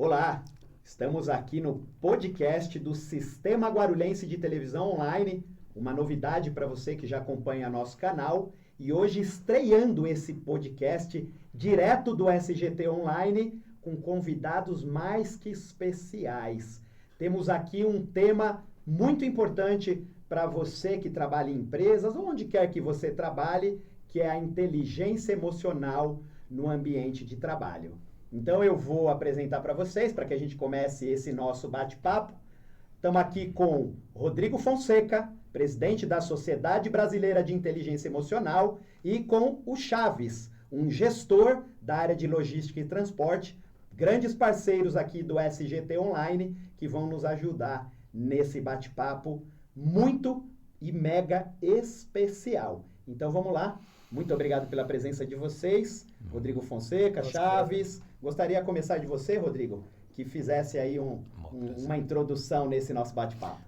Olá, estamos aqui no podcast do Sistema Guarulhense de Televisão Online, uma novidade para você que já acompanha nosso canal, e hoje estreando esse podcast direto do SGT Online com convidados mais que especiais. Temos aqui um tema muito importante para você que trabalha em empresas, ou onde quer que você trabalhe, que é a inteligência emocional no ambiente de trabalho. Então eu vou apresentar para vocês, para que a gente comece esse nosso bate-papo. Estamos aqui com Rodrigo Fonseca, presidente da Sociedade Brasileira de Inteligência Emocional, e com o Chaves, um gestor da área de logística e transporte, grandes parceiros aqui do SGT Online, que vão nos ajudar nesse bate-papo muito e mega especial. Então vamos lá. Muito obrigado pela presença de vocês, Rodrigo Fonseca, Chaves. Gostaria de começar de você, Rodrigo, que fizesse aí uma introdução nesse nosso bate-papo.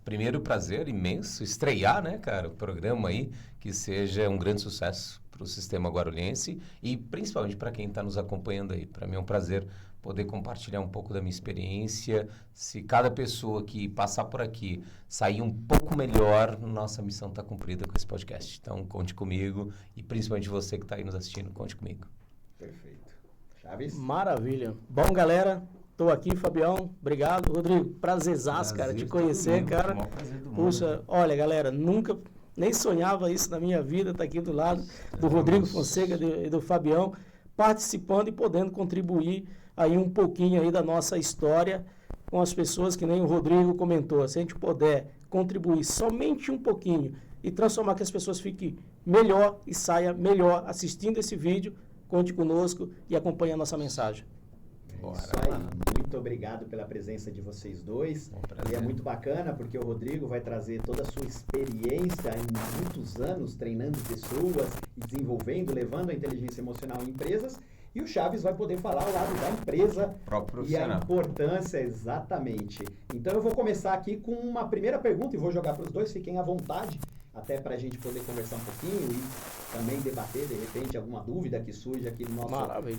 Primeiro, prazer imenso estrear, né, cara, o programa aí, que seja um grande sucesso para o Sistema Guarulhense e principalmente para quem está nos acompanhando aí. Para mim é um prazer poder compartilhar um pouco da minha experiência. Se cada pessoa que passar por aqui sair um pouco melhor, nossa missão está cumprida com esse podcast. Então, conte comigo e principalmente você que está aí nos assistindo, conte comigo. Perfeito. Chaves? Maravilha. Bom, galera, estou aqui, Fabião. Obrigado. Rodrigo, prazerzaço, cara, te conhecer, cara. Puxa, olha, galera, nunca, nem sonhava isso na minha vida, estar aqui do lado do Rodrigo Fonseca e do Fabião, participando e podendo contribuir aí um pouquinho aí da nossa história com as pessoas que nem o Rodrigo comentou. Se a gente puder contribuir somente um pouquinho e transformar que as pessoas fiquem melhor e saia melhor assistindo esse vídeo, conte conosco e acompanhe a nossa mensagem. Isso aí. Muito obrigado pela presença de vocês dois. E é muito bacana porque o Rodrigo vai trazer toda a sua experiência em muitos anos treinando pessoas e desenvolvendo, levando a inteligência emocional em empresas. E o Chaves vai poder falar ao lado da empresa e a importância, exatamente. Então eu vou começar aqui com uma primeira pergunta e vou jogar para os dois, fiquem à vontade, até para a gente poder conversar um pouquinho e também debater, de repente, alguma dúvida que surge aqui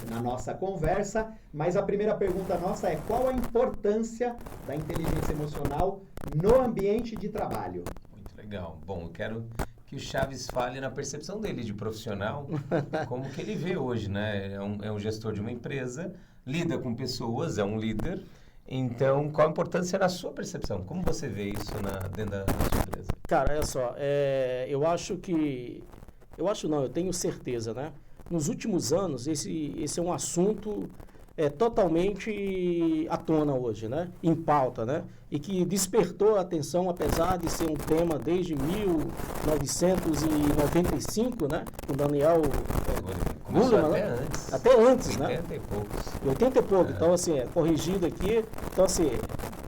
na nossa conversa. Mas a primeira pergunta nossa é: qual a importância da inteligência emocional no ambiente de trabalho? Muito legal. Bom, eu quero que o Chaves fale na percepção dele de profissional, como que ele vê hoje, né? É um gestor de uma empresa, lida com pessoas, é um líder. Então, qual a importância na sua percepção? Como você vê isso dentro da sua empresa? Cara, olha só, eu tenho certeza, né? Nos últimos anos, esse é um assunto totalmente à tona hoje, né? Em pauta, né? E que despertou a atenção, apesar de ser um tema desde 1995, né? Com Daniel Goleman, né? Até antes. Até antes, 80 né? 80 e poucos. 80 e pouco, então assim, corrigido aqui. Então assim,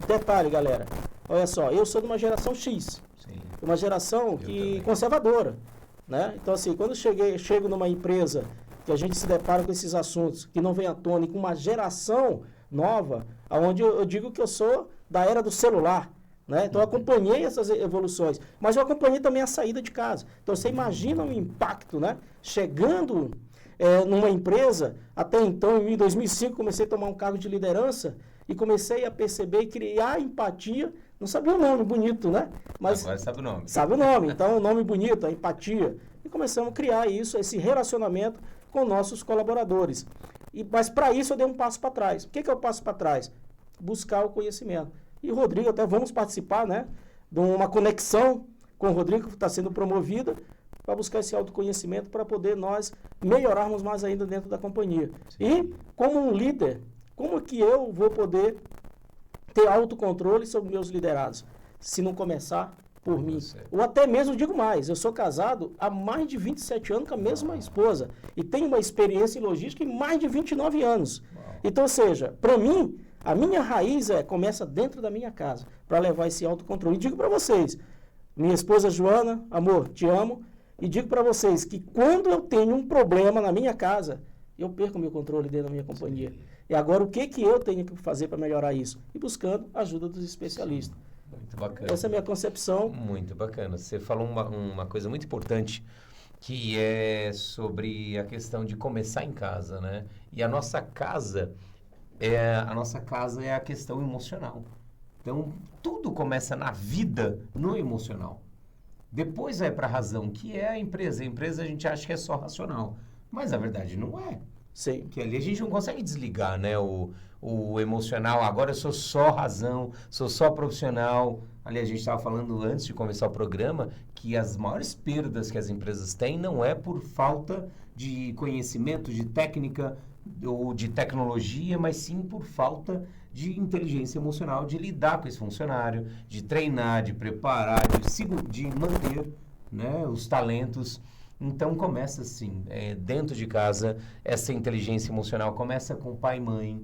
detalhe, galera, olha só, eu sou de uma geração X, Sim. uma geração conservadora, né? Então assim, quando chego numa empresa que a gente se depara com esses assuntos que não vem à tona e com uma geração nova, onde eu digo que eu sou da era do celular, né? Então eu acompanhei essas evoluções, mas eu acompanhei também a saída de casa. Então você imagina o impacto, né? Chegando numa empresa, até então em 2005 comecei a tomar um cargo de liderança e comecei a perceber e criar empatia. Não sabia o nome bonito, né? Mas agora sabe o nome. Sabe o nome, então o nome bonito, a empatia. E começamos a criar isso, esse relacionamento com nossos colaboradores. Mas para isso eu dei um passo para trás. O que é o passo para trás? Buscar o conhecimento. E o Rodrigo, até vamos participar, né, de uma conexão com o Rodrigo, que está sendo promovida, para buscar esse autoconhecimento, para poder nós melhorarmos mais ainda dentro da companhia. Sim. E, como um líder, como que eu vou poder ter autocontrole sobre meus liderados, se não começar por mim? Ou até mesmo, digo mais, eu sou casado há mais de 27 anos com a mesma esposa e tenho uma experiência em logística em mais de 29 anos. Então, ou seja, para mim, a minha raiz começa dentro da minha casa, para levar esse autocontrole. E digo para vocês, minha esposa Joana, amor, te amo, e digo para vocês que quando eu tenho um problema na minha casa, eu perco o meu controle dentro da minha companhia. Sim. E agora, o que eu tenho que fazer para melhorar isso? E buscando a ajuda dos especialistas. Muito bacana. Essa é a minha concepção. Muito bacana. Você falou uma coisa muito importante, que é sobre a questão de começar em casa, né? E a nossa casa a nossa casa é a questão emocional. Então, tudo começa na vida, no emocional. Depois vai para a razão, que é a empresa. A empresa a gente acha que é só racional, mas na verdade não é. Sim. Que ali a gente não consegue desligar, né? O emocional, agora eu sou só razão, sou só profissional. Ali a gente estava falando antes de começar o programa que as maiores perdas que as empresas têm não é por falta de conhecimento, de técnica ou de tecnologia, mas sim por falta de inteligência emocional, de lidar com esse funcionário, de treinar, de preparar, de manter, né, os talentos. Então começa assim, dentro de casa, essa inteligência emocional começa com pai e mãe,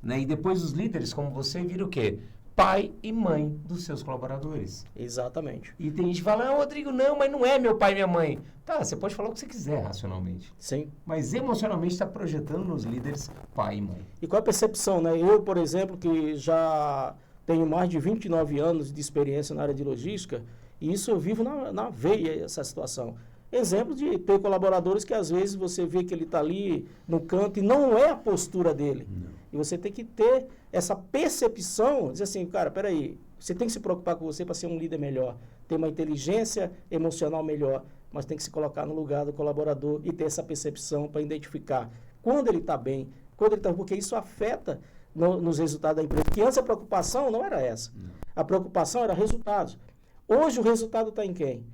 né? E depois os líderes, como você, viram o quê? Pai e mãe dos seus colaboradores. Exatamente. E tem gente que fala, Rodrigo, não, mas não é meu pai e minha mãe. Tá, você pode falar o que você quiser racionalmente. Sim. Mas emocionalmente está projetando nos líderes pai e mãe. E qual a percepção, né? Eu, por exemplo, que já tenho mais de 29 anos de experiência na área de logística, e isso eu vivo na veia, essa situação. Exemplo de ter colaboradores que às vezes você vê que ele está ali no canto e não é a postura dele. Não. E você tem que ter essa percepção, dizer assim, cara, peraí, você tem que se preocupar com você para ser um líder melhor, ter uma inteligência emocional melhor, mas tem que se colocar no lugar do colaborador e ter essa percepção para identificar quando ele está bem, quando ele está, porque isso afeta nos resultados da empresa. Porque antes a preocupação não era essa. Não. A preocupação era resultados. Hoje o resultado está em quem?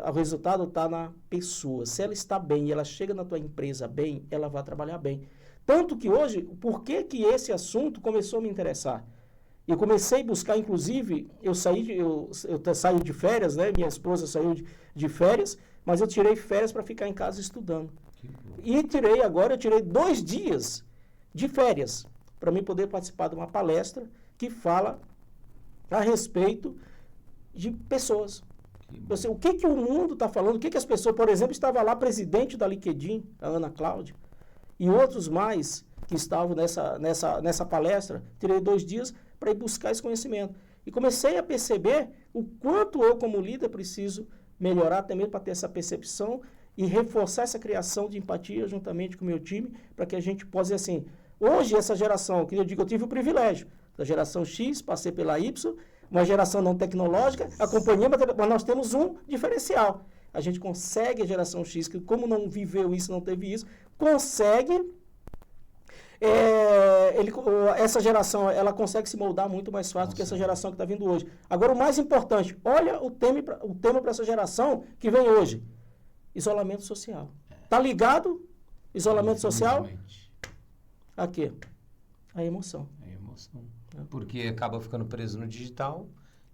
O resultado está na pessoa. Se ela está bem e ela chega na tua empresa bem, ela vai trabalhar bem. Tanto que hoje, por que esse assunto começou a me interessar? Eu comecei a buscar, inclusive, eu saí de férias, né? Minha esposa saiu de férias, mas eu tirei férias para ficar em casa estudando. E eu tirei 2 dias de férias para mim poder participar de uma palestra que fala a respeito de pessoas. O que o mundo está falando, o que as pessoas, por exemplo, estava lá presidente da LinkedIn, a Ana Cláudia, e outros mais que estavam nessa palestra. Tirei 2 dias para ir buscar esse conhecimento. E comecei a perceber o quanto eu, como líder, preciso melhorar também para ter essa percepção e reforçar essa criação de empatia juntamente com o meu time, para que a gente possa, assim, hoje essa geração, que eu digo, eu tive o privilégio da geração X, passei pela Y, uma geração não tecnológica, acompanhamos, mas nós temos um diferencial. A gente consegue, a geração X, que como não viveu isso, não teve isso, consegue, essa geração, ela consegue se moldar muito mais fácil que essa geração que está vindo hoje. Agora, o mais importante, olha o tema para essa geração que vem hoje. Isolamento social. Está ligado? Isolamento social? Aqui. A emoção. A emoção. Porque acaba ficando preso no digital,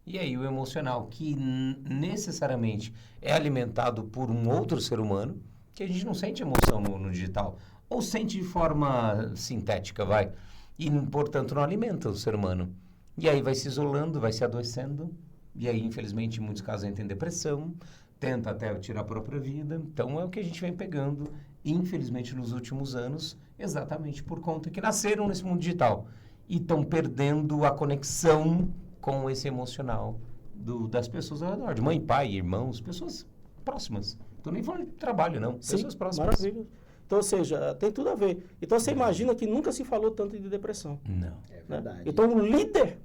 e aí o emocional, que necessariamente é alimentado por um outro ser humano, que a gente não sente emoção no digital, ou sente de forma sintética, e, portanto, não alimenta o ser humano. E aí vai se isolando, vai se adoecendo, e aí, infelizmente, em muitos casos entra em depressão, tenta até tirar a própria vida. Então, é o que a gente vem pegando, infelizmente, nos últimos anos, exatamente por conta que nasceram nesse mundo digital. E estão perdendo a conexão com esse emocional das pessoas ao redor, de mãe, pai, irmãos, pessoas próximas. Estou nem falando de trabalho, não. Sim, pessoas próximas. Maravilha. Então, ou seja, tem tudo a ver. Então, você imagina que nunca se falou tanto de depressão. Não. É verdade. Né? Então, o líder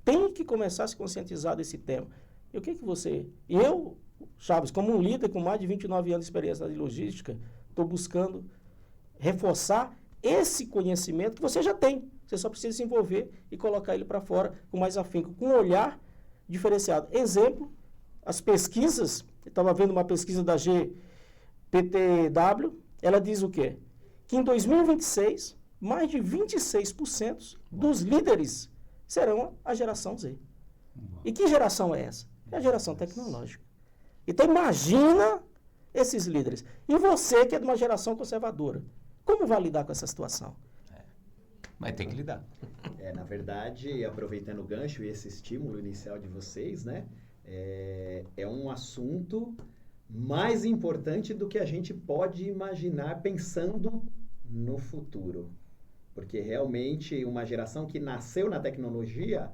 tem que começar a se conscientizar desse tema. E o que você... Eu, Chaves, como um líder com mais de 29 anos de experiência na logística, estou buscando reforçar esse conhecimento que você já tem. Você só precisa se envolver e colocar ele para fora com mais afinco, com um olhar diferenciado. Exemplo, as pesquisas, eu estava vendo uma pesquisa da GPTW, ela diz o quê? Que em 2026, mais de 26% dos líderes serão a geração Z. E que geração é essa? É a geração tecnológica. Então imagina esses líderes. E você que é de uma geração conservadora, como vai lidar com essa situação? Mas tem que lidar. Na verdade, aproveitando o gancho e esse estímulo inicial de vocês, né? É um assunto mais importante do que a gente pode imaginar pensando no futuro. Porque realmente uma geração que nasceu na tecnologia,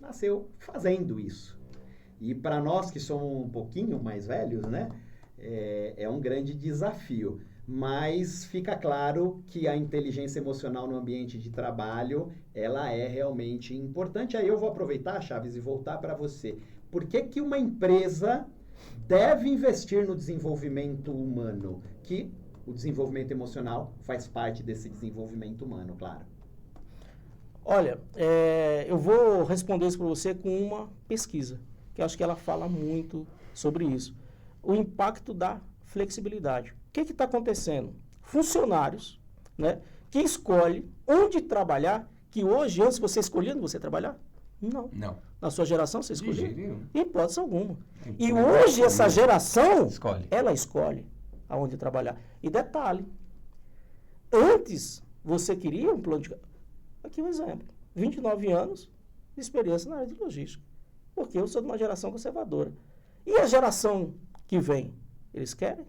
nasceu fazendo isso. E para nós que somos um pouquinho mais velhos, né? É um grande desafio. mas fica claro que a inteligência emocional no ambiente de trabalho, ela é realmente importante. Aí eu vou aproveitar, Chaves, e voltar para você. Por que que uma empresa deve investir no desenvolvimento humano? Que o desenvolvimento emocional faz parte desse desenvolvimento humano, claro. Olha, eu vou responder isso para você com uma pesquisa, que eu acho que ela fala muito sobre isso. O impacto da flexibilidade. O que está acontecendo? Funcionários, né, que escolhem onde trabalhar, que hoje, antes você escolhia onde você trabalhar? Não. Na sua geração você escolheu? Em hipótese alguma. E hoje essa geração, ela escolhe aonde trabalhar. E detalhe, antes você queria um plano de... Aqui um exemplo, 29 anos de experiência na área de logística, porque eu sou de uma geração conservadora. E a geração que vem, eles querem?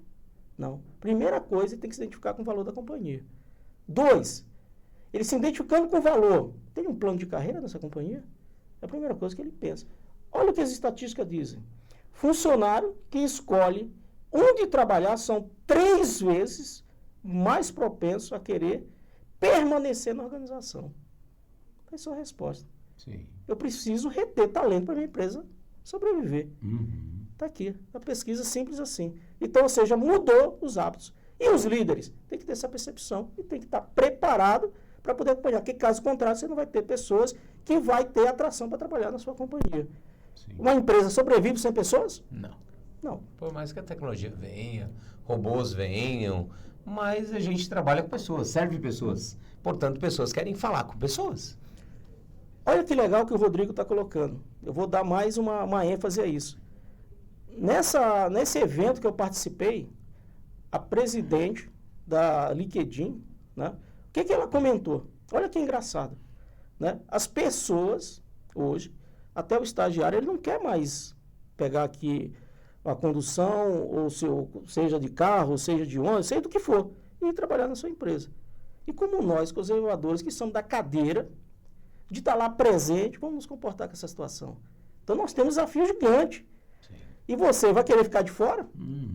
Não. Primeira coisa, ele tem que se identificar com o valor da companhia. 2, ele se identificando com o valor, tem um plano de carreira nessa companhia? É a primeira coisa que ele pensa. Olha o que as estatísticas dizem. Funcionário que escolhe onde trabalhar são 3 vezes mais propensos a querer permanecer na organização. Essa é a resposta. Sim. Eu preciso reter talento para minha empresa sobreviver. Está aqui, a pesquisa simples assim. Então, ou seja, mudou os hábitos. E os líderes têm que ter essa percepção e tem que estar preparado para poder acompanhar, porque caso contrário, você não vai ter pessoas que vai ter atração para trabalhar na sua companhia. Sim. Uma empresa sobrevive sem pessoas? Não. Por mais que a tecnologia venha, robôs venham, mas a gente trabalha com pessoas, serve pessoas. Portanto, pessoas querem falar com pessoas. Olha que legal que o Rodrigo está colocando. Eu vou dar mais uma ênfase a isso. Nesse evento que eu participei, a presidente da LinkedIn, né, o que ela comentou? Olha que engraçado. Né? As pessoas, hoje, até o estagiário, ele não quer mais pegar aqui a condução, ou seja de carro, ou seja de ônibus, seja do que for, e trabalhar na sua empresa. E como nós, conservadores, que somos da cadeira, de estar lá presente, vamos nos comportar com essa situação. Então, nós temos um desafio gigante. Sim. E você vai querer ficar de fora?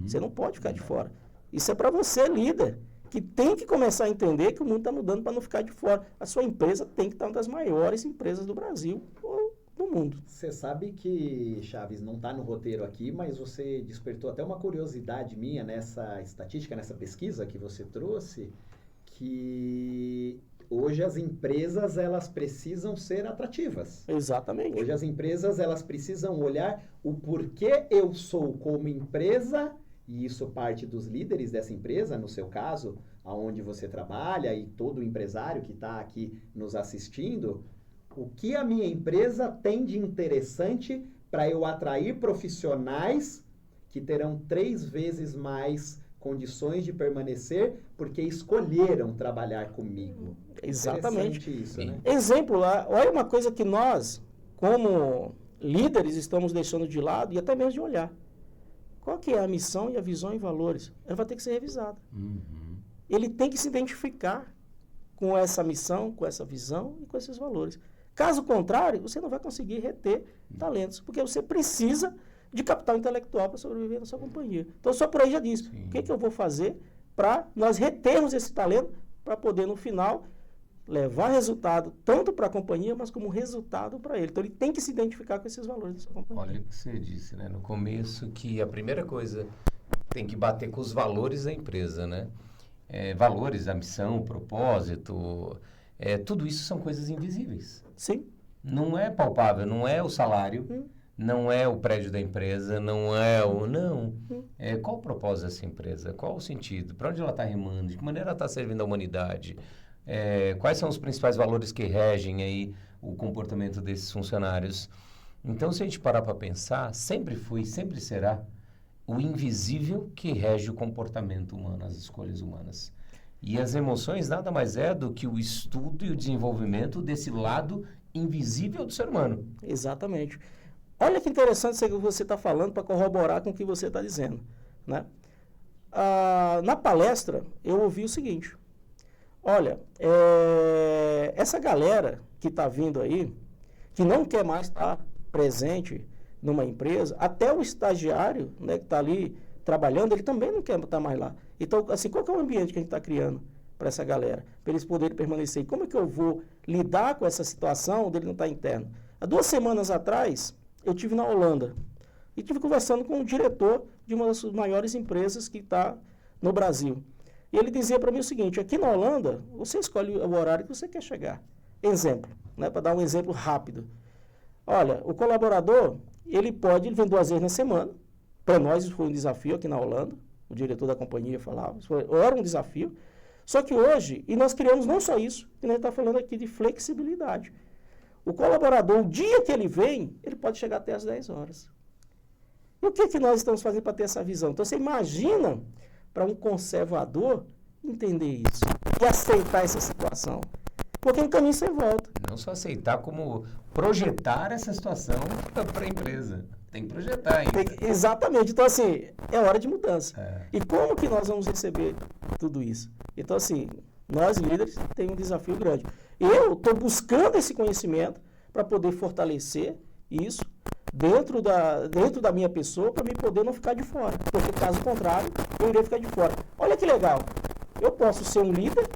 Você não pode ficar de fora. Isso é para você, líder, que tem que começar a entender que o mundo está mudando para não ficar de fora. A sua empresa tem que estar uma das maiores empresas do Brasil ou do mundo. Você sabe que, Chaves, não está no roteiro aqui, mas você despertou até uma curiosidade minha nessa estatística, nessa pesquisa que você trouxe, que hoje as empresas, elas precisam ser atrativas. Exatamente. Hoje as empresas, elas precisam olhar o porquê eu sou como empresa, e isso parte dos líderes dessa empresa, no seu caso, aonde você trabalha, e todo empresário que está aqui nos assistindo, o que a minha empresa tem de interessante para eu atrair profissionais que terão 3 vezes mais condições de permanecer porque escolheram trabalhar comigo. Exatamente. Isso, né? Exemplo lá, olha uma coisa que nós, como líderes, estamos deixando de lado e até mesmo de olhar. Qual que é a missão e a visão e valores? Ela vai ter que ser revisada. Ele tem que se identificar com essa missão, com essa visão e com esses valores. Caso contrário, você não vai conseguir reter talentos, porque você precisa de capital intelectual para sobreviver na sua companhia. Então, só por aí já diz, o que eu vou fazer para nós retermos esse talento, para poder, no final, levar resultado tanto para a companhia, mas como resultado para ele. Então, ele tem que se identificar com esses valores da sua companhia. Olha o que você disse, né, no começo, que a primeira coisa tem que bater com os valores da empresa, né? Valores, a missão, o propósito, tudo isso são coisas invisíveis. Sim. Não é palpável, não é o salário, não é o prédio da empresa, não é o... Não. Qual o propósito dessa empresa? Qual o sentido? Para onde ela está remando? De que maneira ela está servindo a humanidade? Quais são os principais valores que regem aí o comportamento desses funcionários? Então, se a gente parar para pensar, sempre foi e sempre será o invisível que rege o comportamento humano, as escolhas humanas. E as emoções nada mais é do que o estudo e o desenvolvimento desse lado invisível do ser humano. Exatamente. Olha que interessante isso que você está falando para corroborar com o que você está dizendo, né? Na palestra, eu ouvi o seguinte. Olha, essa galera que está vindo aí, que não quer mais estar presente numa empresa, até o estagiário, né, que está ali trabalhando, ele também não quer estar mais lá. Então, assim, qual que é o ambiente que a gente está criando para essa galera? Para eles poderem permanecer. E como é que eu vou lidar com essa situação dele não estar interno? Há 2 semanas atrás, eu estive na Holanda e estive conversando com o diretor de uma das maiores empresas que está no Brasil. E ele dizia para mim o seguinte, aqui na Holanda, você escolhe o horário que você quer chegar. Exemplo, né, para dar um exemplo rápido. Olha, o colaborador, ele vem 2 vezes na semana. Para nós isso foi um desafio aqui na Holanda. O diretor da companhia falava, era um desafio. Só que hoje, e nós criamos não só isso, que nós estamos falando aqui de flexibilidade. O colaborador, o dia que ele vem, ele pode chegar até às 10 horas. E o que nós estamos fazendo para ter essa visão? Então, você imagina para um conservador entender isso e aceitar essa situação. Porque no caminho você volta. Não só aceitar, como projetar essa situação para a empresa. Tem que projetar ainda. Exatamente. Então, assim, é hora de mudança. É. E como que nós vamos receber tudo isso? Então, assim, nós líderes temos um desafio grande. Eu estou buscando esse conhecimento para poder fortalecer isso dentro da minha pessoa, para mim poder não ficar de fora. Porque, caso contrário, eu iria ficar de fora. Olha que legal. Eu posso ser um líder,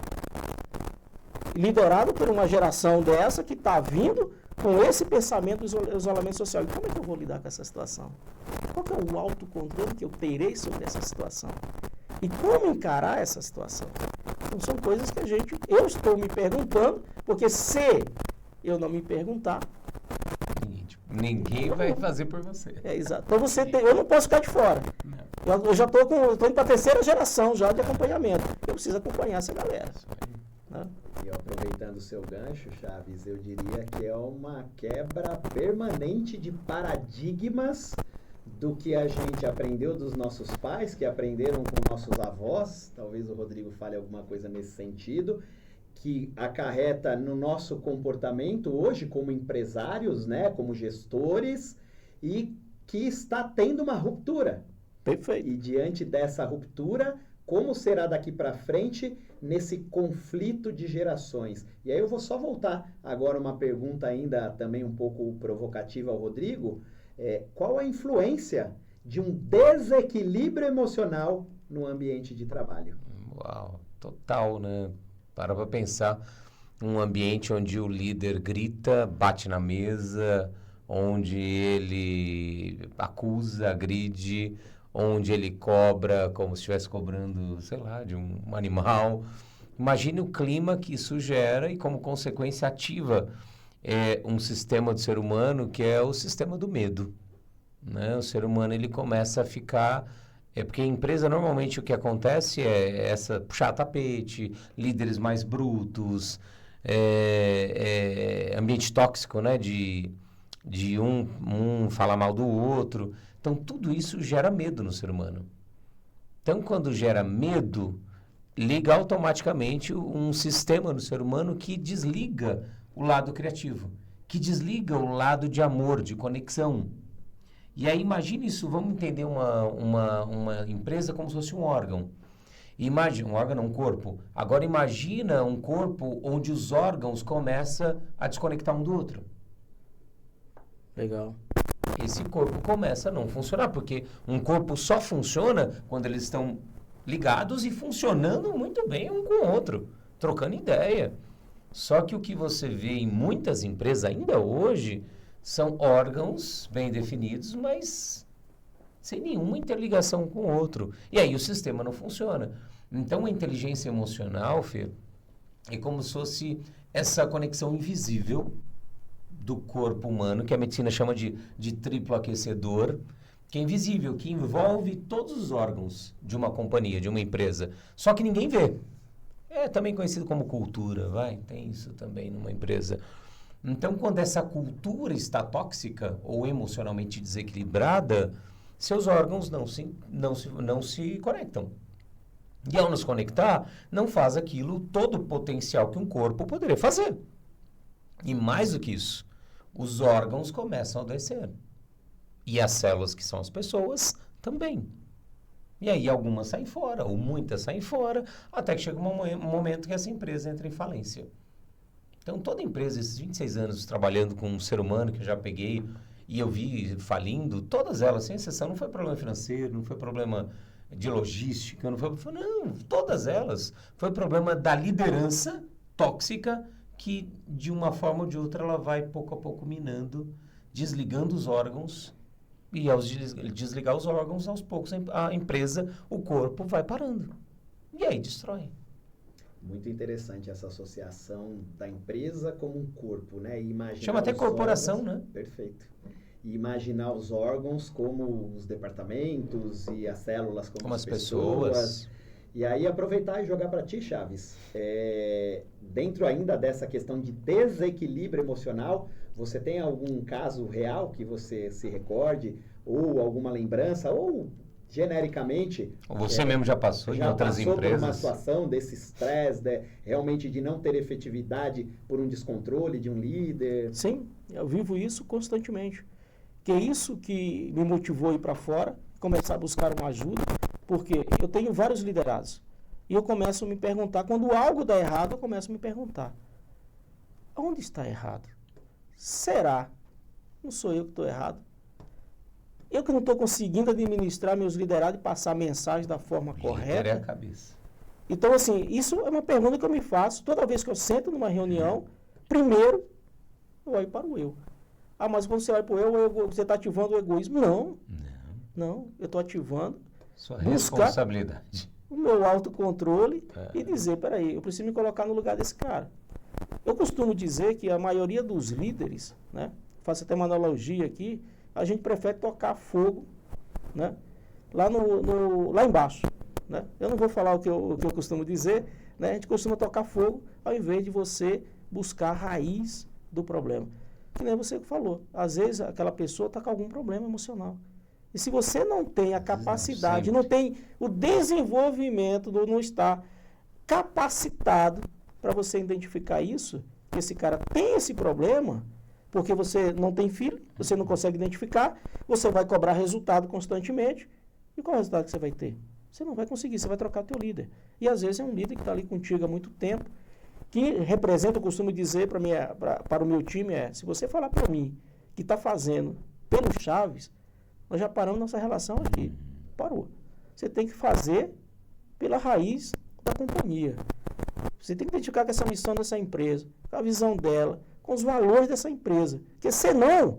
liderado por uma geração dessa que está vindo com esse pensamento do isolamento social. E como é que eu vou lidar com essa situação? Qual que é o autocontrole que eu terei sobre essa situação? E como encarar essa situação? Então, são coisas que eu estou me perguntando, porque se eu não me perguntar... Ninguém vai fazer por você. É, exato. Então, eu não posso ficar de fora. Eu já estou indo para a 3ª geração já de acompanhamento. Eu preciso acompanhar essa galera. Né? E aproveitando o seu gancho, Chaves, eu diria que é uma quebra permanente de paradigmas do que a gente aprendeu dos nossos pais, que aprenderam com nossos avós, talvez o Rodrigo fale alguma coisa nesse sentido, que acarreta no nosso comportamento hoje como empresários, né, como gestores, e que está tendo uma ruptura. Perfeito. E diante dessa ruptura, como será daqui para frente nesse conflito de gerações? E aí eu vou só voltar agora uma pergunta ainda também um pouco provocativa ao Rodrigo. Qual a influência de um desequilíbrio emocional no ambiente de trabalho? Uau, total, né? Para pensar um ambiente onde o líder grita, bate na mesa, onde ele acusa, agride, onde ele cobra como se estivesse cobrando, sei lá, de um animal. Imagine o clima que isso gera e, como consequência, ativa um sistema do ser humano que é o sistema do medo. Né? O ser humano, ele começa a ficar... porque a empresa, normalmente, o que acontece é puxar tapete, líderes mais brutos, ambiente tóxico, né? De um falar mal do outro. Então, tudo isso gera medo no ser humano. Então, quando gera medo, liga automaticamente um sistema no ser humano que desliga o lado criativo, que desliga o lado de amor, de conexão. E aí, imagine isso, vamos entender uma empresa como se fosse um órgão. Imagina, um órgão, um corpo. Agora, imagina um corpo onde os órgãos começam a desconectar um do outro. Legal. Esse corpo começa a não funcionar, porque um corpo só funciona quando eles estão ligados e funcionando muito bem um com o outro, trocando ideia. Só que o que você vê em muitas empresas ainda hoje são órgãos bem definidos, mas sem nenhuma interligação com o outro. E aí o sistema não funciona. Então a inteligência emocional, Fê, é como se fosse essa conexão invisível do corpo humano, que a medicina chama de triplo aquecedor, que é invisível, que envolve todos os órgãos de uma companhia, de uma empresa. Só que ninguém vê. É também conhecido como cultura, tem isso também numa empresa. Então, quando essa cultura está tóxica ou emocionalmente desequilibrada, seus órgãos não se conectam. E ao nos conectar, não faz aquilo, todo o potencial que um corpo poderia fazer. E mais do que isso, os órgãos começam a adoecer. E as células, que são as pessoas, também. E aí algumas saem fora, ou muitas saem fora, até que chega um momento que essa empresa entra em falência. Então, toda empresa, esses 26 anos trabalhando com um ser humano que eu já peguei e eu vi falindo, todas elas, sem exceção, não foi problema financeiro, não foi problema de logística, não, todas elas. Foi problema da liderança tóxica que, de uma forma ou de outra, ela vai pouco a pouco minando, desligando os órgãos, e ao desligar os órgãos, aos poucos a empresa, o corpo vai parando. E aí destrói. Muito interessante essa associação da empresa como um corpo, né? E imaginar chama até corporação, órgãos, né? Perfeito. E imaginar os órgãos como os departamentos e as células como as pessoas. E aí aproveitar e jogar para ti, Chaves. Dentro ainda dessa questão de desequilíbrio emocional, você tem algum caso real que você se recorde? Ou alguma lembrança? Ou genericamente... Você mesmo já passou em outras empresas? Já passou por uma situação desse estresse, realmente de não ter efetividade por um descontrole de um líder? Sim, eu vivo isso constantemente. Que é isso que me motivou a ir para fora, começar a buscar uma ajuda, porque eu tenho vários liderados. E eu começo a me perguntar, quando algo dá errado, eu começo a me perguntar, onde está errado? Será? Não sou eu que estou errado? Eu que não estou conseguindo administrar meus liderados e passar a mensagem da forma correta? A cabeça. Então, assim, isso é uma pergunta que eu me faço toda vez que eu sento numa reunião. Primeiro, eu olho para o eu. Ah, mas quando você olha para o eu, você está ativando o egoísmo. Não, eu estou ativando sua responsabilidade, o meu autocontrole e dizer, peraí, eu preciso me colocar no lugar desse cara. Eu costumo dizer que a maioria dos líderes, né, faço até uma analogia aqui, a gente prefere tocar fogo, né, lá embaixo. Né? Eu não vou falar o que eu costumo dizer, né, a gente costuma tocar fogo ao invés de você buscar a raiz do problema. Que nem você que falou, às vezes aquela pessoa está com algum problema emocional. E se você não tem a capacidade, não tem o desenvolvimento, não está capacitado para você identificar isso, que esse cara tem esse problema, porque você não tem filho, você não consegue identificar, você vai cobrar resultado constantemente, e qual é o resultado que você vai ter? Você não vai conseguir, você vai trocar teu líder. E às vezes é um líder que está ali contigo há muito tempo, que representa, eu costumo dizer para o meu time, se você falar para mim que está fazendo pelo Chaves, nós já paramos nossa relação aqui. Parou. Você tem que fazer pela raiz da companhia. Você tem que identificar com essa missão dessa empresa, com a visão dela, com os valores dessa empresa. Porque senão,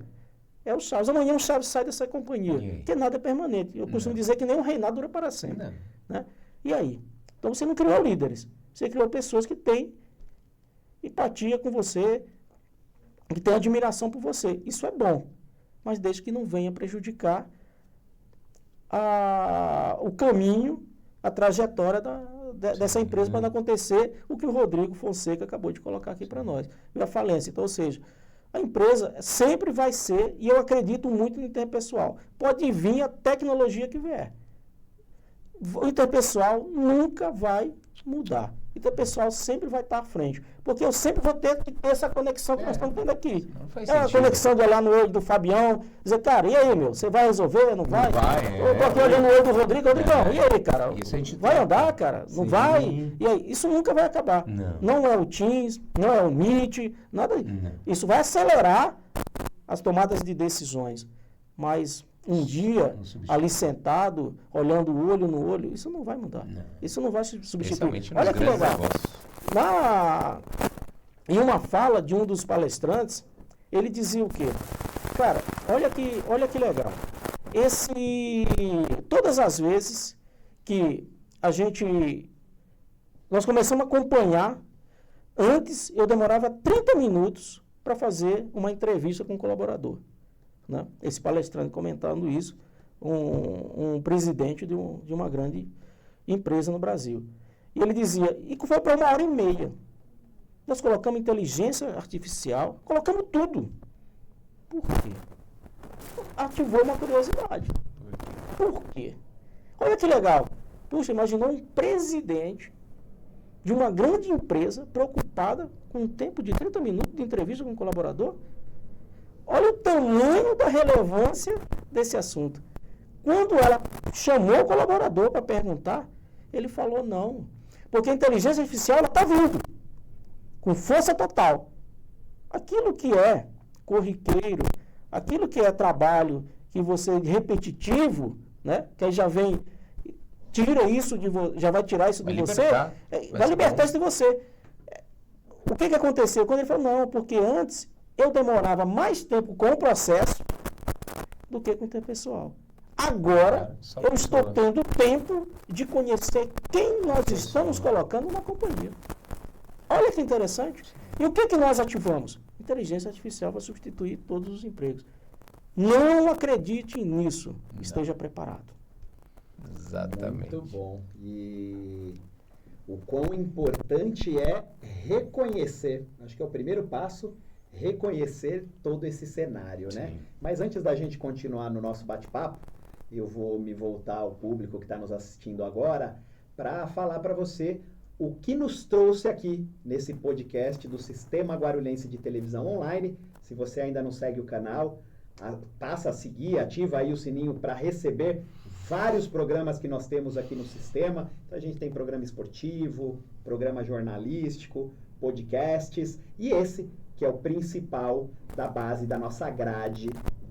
é o Chaves. Amanhã o Chaves sai dessa companhia. Porque nada é permanente. Eu costumo dizer que nem um reinado dura para sempre. Né? E aí? Então você não criou líderes. Você criou pessoas que têm empatia com você, que têm admiração por você. Isso é bom. Mas desde que não venha prejudicar o caminho, a trajetória dessa empresa para não acontecer o que o Rodrigo Fonseca acabou de colocar aqui para nós. E a falência. Então, ou seja, a empresa sempre vai ser, e eu acredito muito no interpessoal, pode vir a tecnologia que vier. O interpessoal nunca vai mudar. O interpessoal sempre vai estar à frente. Porque eu sempre vou ter que ter essa conexão que nós estamos tendo aqui. A conexão de olhar no olho do Fabião, dizer, cara, e aí, meu, você vai resolver, não vai? Eu estou aqui olhando no olho do Rodrigo, Rodrigão, e aí, cara? Vai andar, cara? Não vai? E aí, isso nunca vai acabar. Não é o Teams, não é o Meet, nada. Isso vai acelerar as tomadas de decisões. Mas um dia, ali sentado, olhando o olho no olho, isso não vai mudar. Isso não vai se substituir. Olha que legal. Em uma fala de um dos palestrantes, ele dizia o quê? Cara, olha que legal. Todas as vezes que nós começamos a acompanhar, antes eu demorava 30 minutos para fazer uma entrevista com um colaborador. Né? Esse palestrante comentando isso, um presidente de uma grande empresa no Brasil. E ele dizia, e foi para 1h30. Nós colocamos inteligência artificial, colocamos tudo. Por quê? Ativou uma curiosidade. Por quê? Olha que legal. Puxa, imaginou um presidente de uma grande empresa preocupada com um tempo de 30 minutos de entrevista com um colaborador? Olha o tamanho da relevância desse assunto. Quando ela chamou o colaborador para perguntar, ele falou não. Porque a inteligência artificial está vindo, com força total. Aquilo que é corriqueiro, aquilo que é trabalho que você repetitivo, né, que aí já vem tira isso já vai tirar isso de você, vai libertar isso de você. O que aconteceu? Quando ele falou, não, porque antes eu demorava mais tempo com o processo do que com o interpessoal. Agora, eu estou tendo tempo de conhecer quem nós estamos colocando na companhia. Olha que interessante. E o que nós ativamos? Inteligência artificial para substituir todos os empregos. Não acredite nisso. Esteja preparado. Exatamente. Muito bom. E o quão importante é reconhecer. Acho que é o primeiro passo, reconhecer todo esse cenário, né? Sim. Mas antes da gente continuar no nosso bate-papo, eu vou me voltar ao público que está nos assistindo agora para falar para você o que nos trouxe aqui nesse podcast do Sistema Guarulhense de Televisão Online. Se você ainda não segue o canal, passa a seguir, ativa aí o sininho para receber vários programas que nós temos aqui no sistema. Então a gente tem programa esportivo, programa jornalístico, podcasts e esse que é o principal da base da nossa grade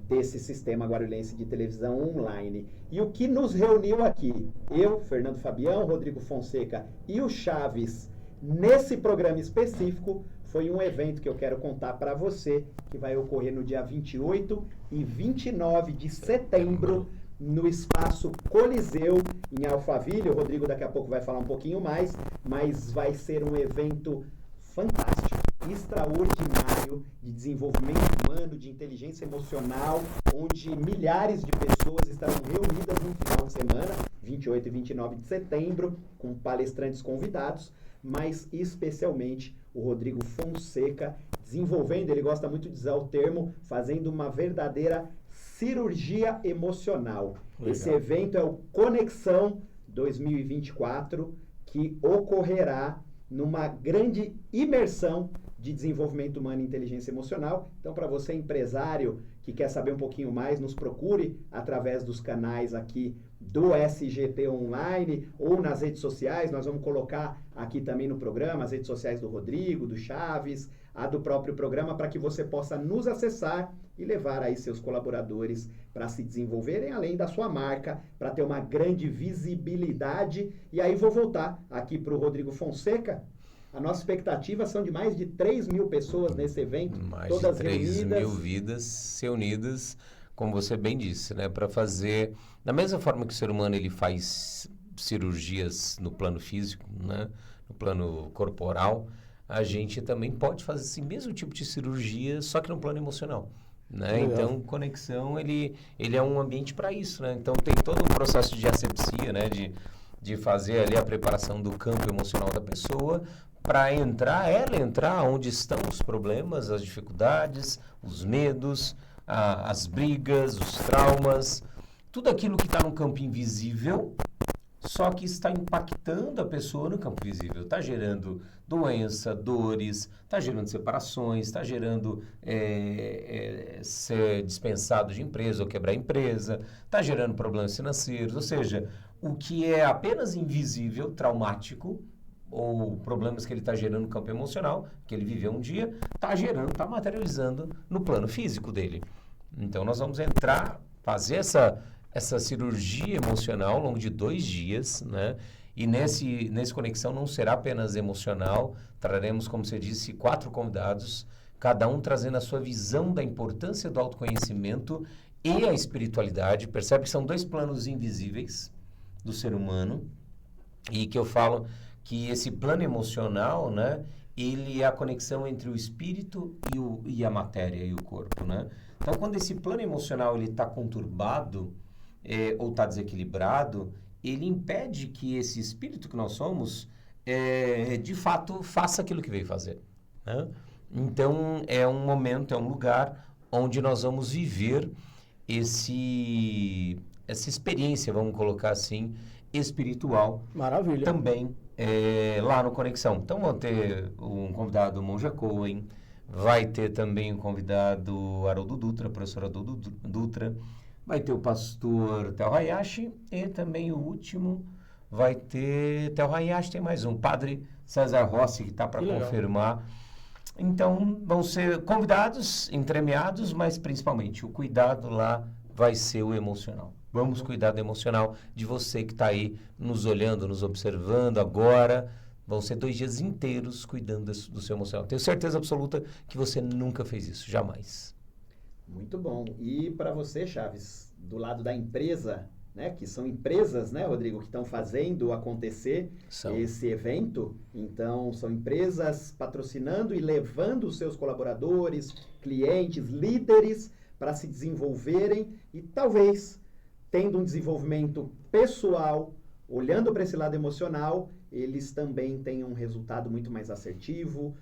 desse Sistema Guarulhense de Televisão Online. E o que nos reuniu aqui, eu, Fernando Fabião, Rodrigo Fonseca e o Chaves, nesse programa específico, foi um evento que eu quero contar para você, que vai ocorrer no dia 28 e 29 de setembro, no Espaço Coliseu, em Alphaville. O Rodrigo daqui a pouco vai falar um pouquinho mais, mas vai ser um evento fantástico, extraordinário, de desenvolvimento humano, de inteligência emocional, onde milhares de pessoas estarão reunidas no final de semana, 28 e 29 de setembro, com palestrantes convidados, mas especialmente o Rodrigo Fonseca, desenvolvendo, ele gosta muito de usar o termo, fazendo uma verdadeira cirurgia emocional. Legal. Esse evento é o Conexão 2024, que ocorrerá numa grande imersão de desenvolvimento humano e inteligência emocional. Então, para você, empresário, que quer saber um pouquinho mais, nos procure através dos canais aqui do SGT Online ou nas redes sociais. Nós vamos colocar aqui também no programa as redes sociais do Rodrigo, do Chaves, a do próprio programa, para que você possa nos acessar e levar aí seus colaboradores para se desenvolverem, além da sua marca, para ter uma grande visibilidade. E aí vou voltar aqui para o Rodrigo Fonseca. A nossa expectativa são de mais de 3 mil pessoas nesse evento, mais todas de 3 reunidas. mil vidas se unidas, como você bem disse, né, para fazer, da mesma forma que o ser humano ele faz cirurgias no plano físico, né, no plano corporal, a gente também pode fazer esse mesmo tipo de cirurgia, só que no plano emocional. Né? Então, Conexão, ele é um ambiente para isso. Né? Então, tem todo um processo de asepsia, né? de fazer ali a preparação do campo emocional da pessoa para ela entrar onde estão os problemas, as dificuldades, os medos, as brigas, os traumas, tudo aquilo que está no campo invisível, só que está impactando a pessoa no campo visível. Está gerando doença, dores, está gerando separações, está gerando ser dispensado de empresa ou quebrar a empresa, está gerando problemas financeiros. Ou seja, o que é apenas invisível, traumático, ou problemas que ele está gerando no campo emocional, que ele viveu um dia, está materializando no plano físico dele. Então, nós vamos fazer essa cirurgia emocional ao longo de 2 dias, né? E nesse Conexão não será apenas emocional, traremos, como você disse, 4 convidados, cada um trazendo a sua visão da importância do autoconhecimento e a espiritualidade. Percebe que são 2 planos invisíveis do ser humano, e que eu falo que esse plano emocional, né, ele é a conexão entre o espírito e a matéria e o corpo, né? Então, quando esse plano emocional ele está conturbado, ou está desequilibrado, ele impede que esse espírito que nós somos, de fato, faça aquilo que veio fazer. Né? Então, é um momento, é um lugar onde nós vamos viver essa experiência, vamos colocar assim, espiritual. Maravilha. Também lá no Conexão. Então, vão ter um convidado, Monja Cohen, vai ter também um convidado Haroldo Dutra, professor Haroldo Dutra, vai ter o pastor Theo Hayashi e também o último vai ter Theo Hayashi, tem mais um, padre César Rossi, que está para confirmar. Então, vão ser convidados, entremeados, mas principalmente o cuidado lá vai ser o emocional. Vamos cuidar do emocional de você que está aí nos olhando, nos observando agora. Vão ser 2 dias inteiros cuidando do seu emocional. Tenho certeza absoluta que você nunca fez isso, jamais. Muito bom. E para você, Chaves, do lado da empresa, né, que são empresas, né, Rodrigo, que estão fazendo acontecer esse evento. Então, são empresas patrocinando e levando os seus colaboradores, clientes, líderes para se desenvolverem e talvez tendo um desenvolvimento pessoal, olhando para esse lado emocional, eles também tenham um resultado muito mais assertivo,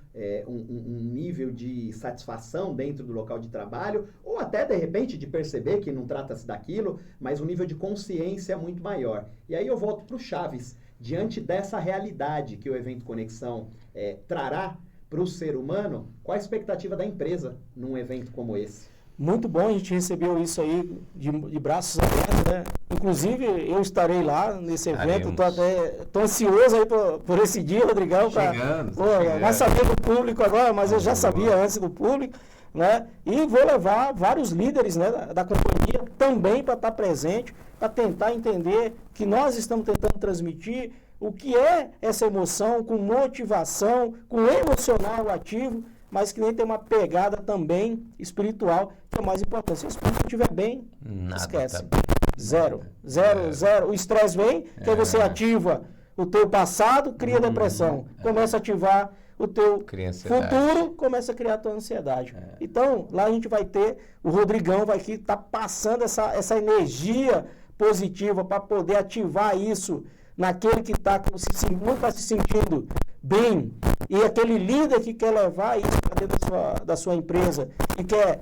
um nível de satisfação dentro do local de trabalho, ou até, de repente, de perceber que não trata-se daquilo, mas um nível de consciência muito maior. E aí eu volto para o Chaves, diante dessa realidade que o Evento Conexão trará para o ser humano, qual a expectativa da empresa num evento como esse? Muito bom, a gente recebeu isso aí de braços abertos, né? Inclusive, eu estarei lá nesse evento, tô ansioso aí por esse dia, Rodrigão. Chegando. Vai saber do público agora, mas eu já sabia antes do público, né? E vou levar vários líderes, né, da companhia também para estar presente, para tentar entender que nós estamos tentando transmitir o que é essa emoção com motivação, com emocional ativo, mas que nem tem uma pegada também espiritual, que é o mais importante. Se o espírito estiver bem, esquece. Zero. O estresse vem, que aí você ativa o teu passado, cria depressão. Começa a ativar o teu futuro, começa a criar a tua ansiedade. Então, lá a gente vai ter, o Rodrigão vai estar passando essa energia positiva para poder ativar isso naquele que não está se sentindo bem, e aquele líder que quer levar isso para dentro da sua empresa, e quer,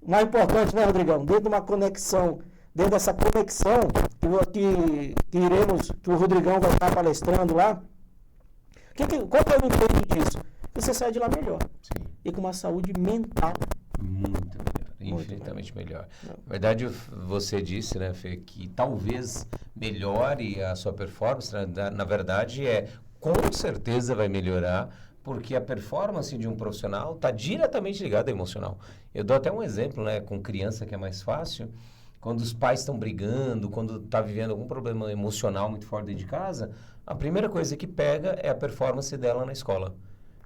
mais importante, né, Rodrigão, dentro de uma conexão, dentro dessa conexão que o Rodrigão vai estar palestrando lá, qual que é o intuito disso? Que você sai de lá melhor. Sim. E com uma saúde mental muito melhor, infinitamente melhor. Na verdade, você disse, né, Fê, que talvez melhore a sua performance. Na verdade, com certeza vai melhorar, porque a performance de um profissional está diretamente ligada ao emocional. Eu dou até um exemplo, né, com criança, que é mais fácil. Quando os pais estão brigando, quando está vivendo algum problema emocional muito forte dentro de casa, a primeira coisa que pega é a performance dela na escola.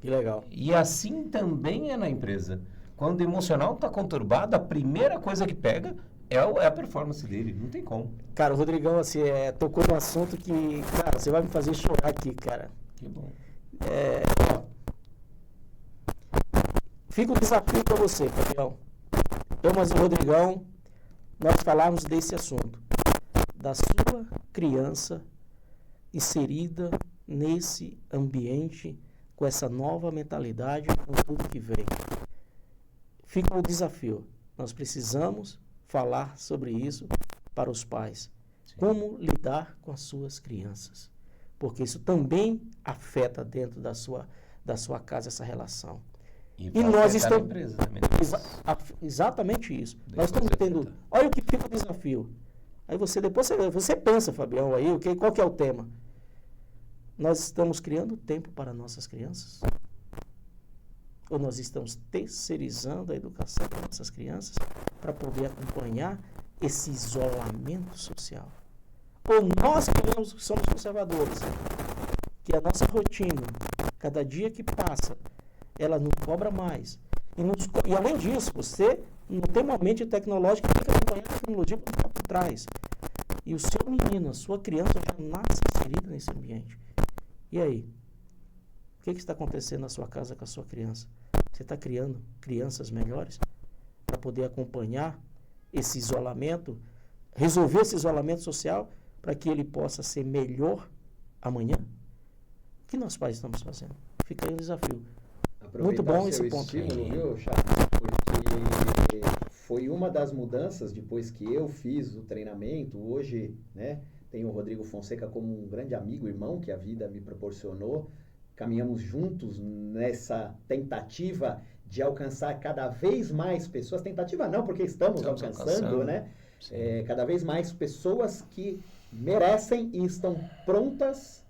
Que legal. E assim também é na empresa. Quando o emocional está conturbado, a primeira coisa que pega é a performance dele. Não tem como. Cara, o Rodrigão, assim, tocou num assunto que, cara, você vai me fazer chorar aqui, cara. Que bom. Fica um desafio para você, Fabião. Eu, mas o Rodrigão, nós falarmos desse assunto. Da sua criança inserida nesse ambiente, com essa nova mentalidade, com tudo que vem. Fica o desafio. Nós precisamos falar sobre isso para os pais. Sim. Como lidar com as suas crianças. Porque isso também afeta dentro da sua casa essa relação. E nós estamos... Empresa, exatamente isso. Nós estamos tendo... Olha o que fica o desafio. Aí você pensa, Fabião, aí, qual que é o tema? Nós estamos criando tempo para nossas crianças? Ou nós estamos terceirizando a educação para nossas crianças para poder acompanhar esse isolamento social? Ou nós que somos conservadores, que a nossa rotina, cada dia que passa, ela não cobra mais. E além disso, você não tem uma mente tecnológica que tem que acompanhar a tecnologia para ficar por trás. E o seu menino, a sua criança já nasce inserida nesse ambiente. E aí? O que está acontecendo na sua casa com a sua criança? Você está criando crianças melhores para poder acompanhar esse isolamento, resolver esse isolamento social para que ele possa ser melhor amanhã? O que nós pais estamos fazendo? Fica aí o desafio. Muito bom esse ponto. Viu, Chaves? Porque foi uma das mudanças depois que eu fiz o treinamento. Hoje, né, tenho o Rodrigo Fonseca como um grande amigo, irmão, que a vida me proporcionou. Caminhamos juntos nessa tentativa de alcançar cada vez mais pessoas. Tentativa não, porque estamos alcançando, né? Cada vez mais pessoas que merecem e estão prontas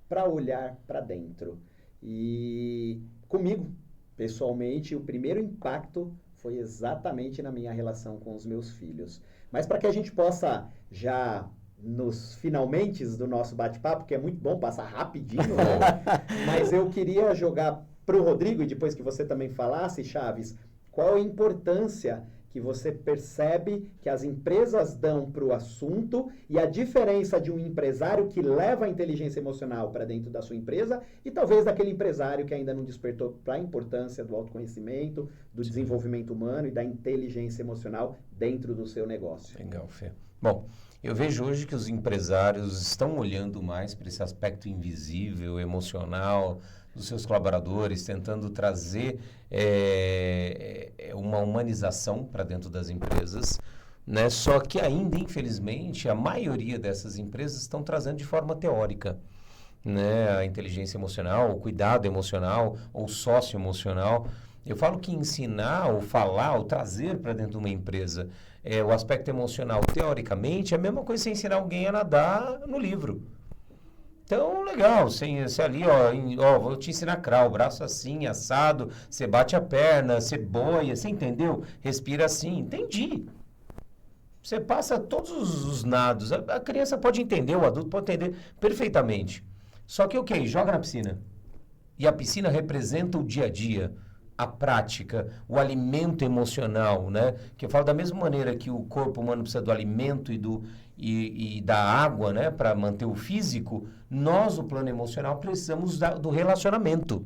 para olhar para dentro. E comigo, pessoalmente, o primeiro impacto foi exatamente na minha relação com os meus filhos. Mas para que a gente possa já nos finalmente do nosso bate-papo, que é muito bom passar rapidinho, né? Mas eu queria jogar para o Rodrigo, e depois que você também falasse, Chaves, qual a importância que você percebe que as empresas dão para o assunto e a diferença de um empresário que leva a inteligência emocional para dentro da sua empresa e talvez daquele empresário que ainda não despertou para a importância do autoconhecimento, do desenvolvimento humano e da inteligência emocional dentro do seu negócio. Legal, Fê. Bom, eu vejo hoje que os empresários estão olhando mais para esse aspecto invisível, emocional dos seus colaboradores, tentando trazer uma humanização para dentro das empresas, né? Só que ainda, infelizmente, a maioria dessas empresas estão trazendo de forma teórica, né? A inteligência emocional, o cuidado emocional, ou socioemocional. Eu falo que ensinar, ou falar, ou trazer para dentro de uma empresa o aspecto emocional, teoricamente, é a mesma coisa que você ensinar alguém a nadar no livro. Então, legal, você ali, vou te ensinar crawl, braço assim, assado, você bate a perna, você boia, você entendeu? Respira assim, entendi. Você passa todos os nados, a criança pode entender, o adulto pode entender perfeitamente. Só que, joga na piscina. E a piscina representa o dia a dia, a prática, o alimento emocional, né? Que eu falo da mesma maneira que o corpo humano precisa do alimento e da água, né? Para manter o físico, nós, o plano emocional, precisamos do relacionamento.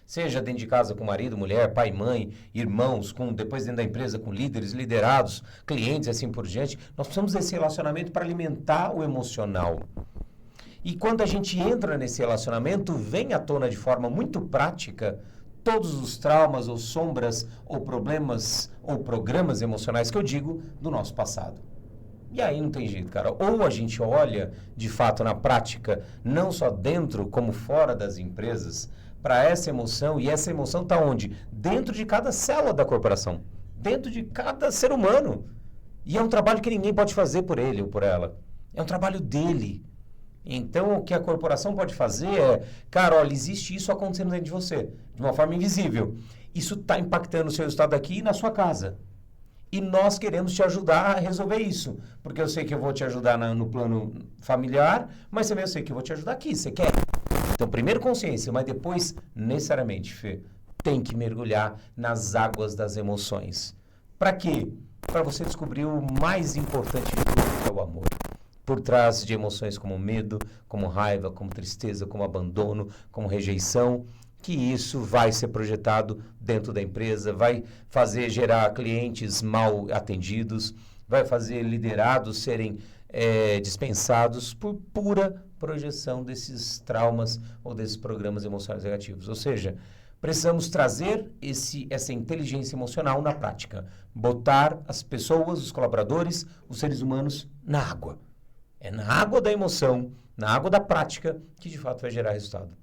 Seja dentro de casa com marido, mulher, pai, mãe, irmãos, depois dentro da empresa com líderes, liderados, clientes e assim por diante. Nós precisamos desse relacionamento para alimentar o emocional. E quando a gente entra nesse relacionamento, vem à tona de forma muito prática todos os traumas ou sombras ou problemas ou programas emocionais que eu digo do nosso passado. E aí não tem jeito, cara. Ou a gente olha, de fato, na prática, não só dentro como fora das empresas, para essa emoção, e essa emoção está onde? Dentro de cada célula da corporação, dentro de cada ser humano. E é um trabalho que ninguém pode fazer por ele ou por ela. É um trabalho dele. Então, o que a corporação pode fazer é, cara, olha, existe isso acontecendo dentro de você, de uma forma invisível. Isso está impactando o seu estado aqui e na sua casa. E nós queremos te ajudar a resolver isso. Porque eu sei que eu vou te ajudar no plano familiar, mas também eu sei que eu vou te ajudar aqui. Você quer? Então, primeiro consciência, mas depois, necessariamente, Fê, tem que mergulhar nas águas das emoções. Para quê? Para você descobrir o mais importante de tudo, que é o amor. Por trás de emoções como medo, como raiva, como tristeza, como abandono, como rejeição, que isso vai ser projetado dentro da empresa, vai fazer gerar clientes mal atendidos, vai fazer liderados serem dispensados por pura projeção desses traumas ou desses programas emocionais negativos. Ou seja, precisamos trazer essa inteligência emocional na prática, botar as pessoas, os colaboradores, os seres humanos na água. É na água da emoção, na água da prática, que de fato vai gerar resultado.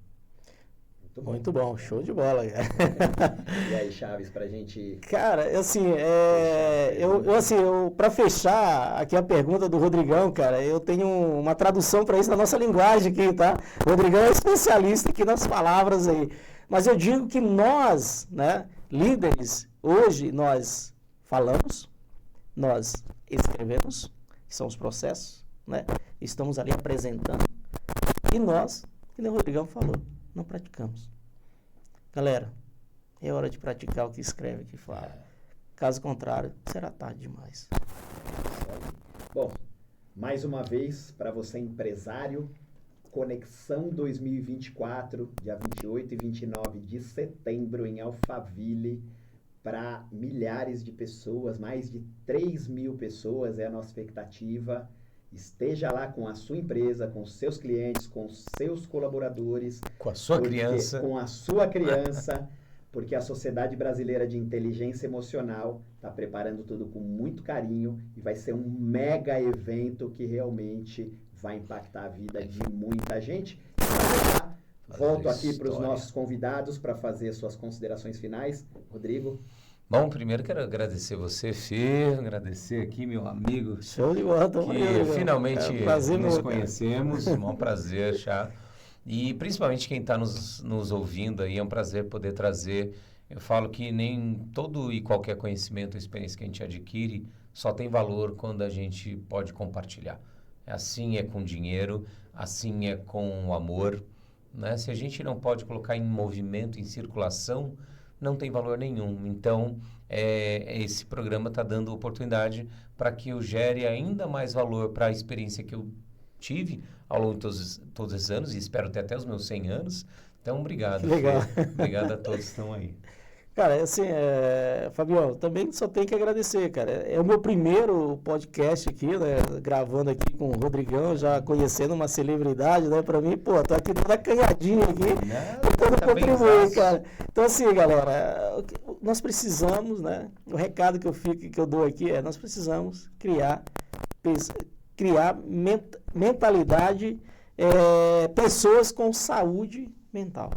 Muito bom, show de bola. E aí, Chaves, pra gente... Cara, assim, para fechar aqui a pergunta do Rodrigão, cara, eu tenho uma tradução para isso na nossa linguagem aqui, tá? O Rodrigão é especialista aqui nas palavras aí. Mas eu digo que nós, né, líderes, hoje nós falamos, nós escrevemos, que são os processos, né? Estamos ali apresentando. E nós, que nem o Rodrigão falou, não praticamos. Galera, é hora de praticar o que escreve, que fala. Caso contrário, será tarde demais. Bom, mais uma vez, para você empresário, Conexão 2024, dia 28 e 29 de setembro, em Alphaville, para milhares de pessoas, mais de 3.000 pessoas é a nossa expectativa. Esteja lá com a sua empresa, com os seus clientes, com os seus colaboradores. Com a sua criança. Com a sua criança, porque a Sociedade Brasileira de Inteligência Emocional está preparando tudo com muito carinho e vai ser um mega evento que realmente vai impactar a vida de muita gente. Volto aqui para os nossos convidados para fazer suas considerações finais. Rodrigo. Bom, primeiro quero agradecer você, Fê, agradecer aqui meu amigo, show de bola, que finalmente nos conhecemos, é um prazer, Chá. E principalmente quem está nos ouvindo aí, é um prazer poder trazer Eu falo que nem todo e qualquer conhecimento ou experiência que a gente adquire só tem valor quando a gente pode compartilhar. Assim é com dinheiro, assim é com o amor, né? Se a gente não pode colocar em movimento, em circulação, não tem valor nenhum. Então, esse programa está dando oportunidade para que eu gere ainda mais valor para a experiência que eu tive ao longo de todos esses anos, e espero ter até os meus 100 anos. Então, obrigado. Legal. Obrigado a todos que estão aí. Cara, assim, Fabião, também só tenho que agradecer, cara. É o meu primeiro podcast aqui, né? Gravando aqui com o Rodrigão, já conhecendo uma celebridade, né? Pra mim, pô, tô aqui toda acanhadinha aqui, tentando contribuir, cara. Então, assim, galera, nós precisamos, né? O recado que eu dou aqui nós precisamos criar mentalidade, pessoas com saúde mental.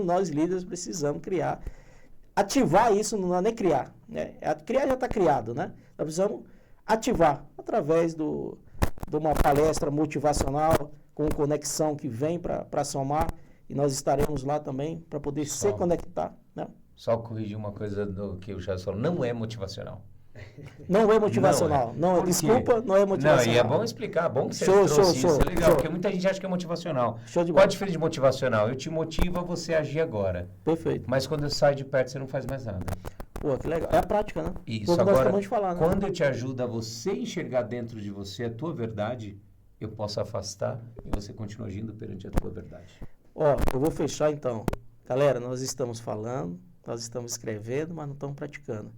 Nós líderes precisamos ativar isso, não é nem criar, né? Criar já está criado, né? Nós precisamos ativar através de uma palestra motivacional com conexão que vem para somar, e nós estaremos lá também para poder se conectar, né? Só corrigir uma coisa do que o Charles falou, não é motivacional. Não é motivacional. Desculpa, não é motivacional. Não, e é bom explicar, bom que você trouxe isso, é legal, porque muita gente acha que é motivacional. Show de Qual a bola. diferença de motivacional? Eu te motivo a você agir agora. Perfeito. Mas quando eu saio de perto, você não faz mais nada. Pô, que legal. É a prática, né? Isso, Como nós agora, acabamos de falar, né? quando eu te ajudo a você enxergar dentro de você a tua verdade, eu posso afastar e você continua agindo perante a tua verdade. Ó, eu vou fechar então. Galera, nós estamos falando, nós estamos escrevendo, mas não estamos praticando.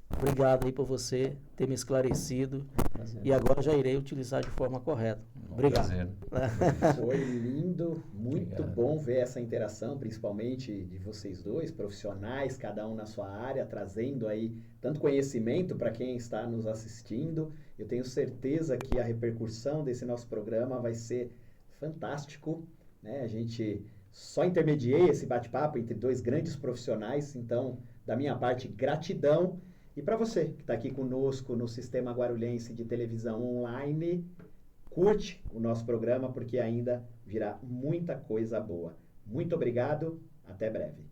Obrigado aí por você ter me esclarecido. Prazer. E agora já irei utilizar de forma correta. Obrigado. Prazer. Foi lindo, muito Obrigado. bom ver essa interação, principalmente de vocês dois, profissionais, cada um na sua área, trazendo aí tanto conhecimento para quem está nos assistindo. Eu tenho certeza que a repercussão desse nosso programa vai ser fantástico, né? A gente só intermediei esse bate-papo entre dois grandes profissionais, então, da minha parte, gratidão. E para você que está aqui conosco no Sistema Guarulhense de Televisão Online, curte o nosso programa porque ainda virá muita coisa boa. Muito obrigado, até breve.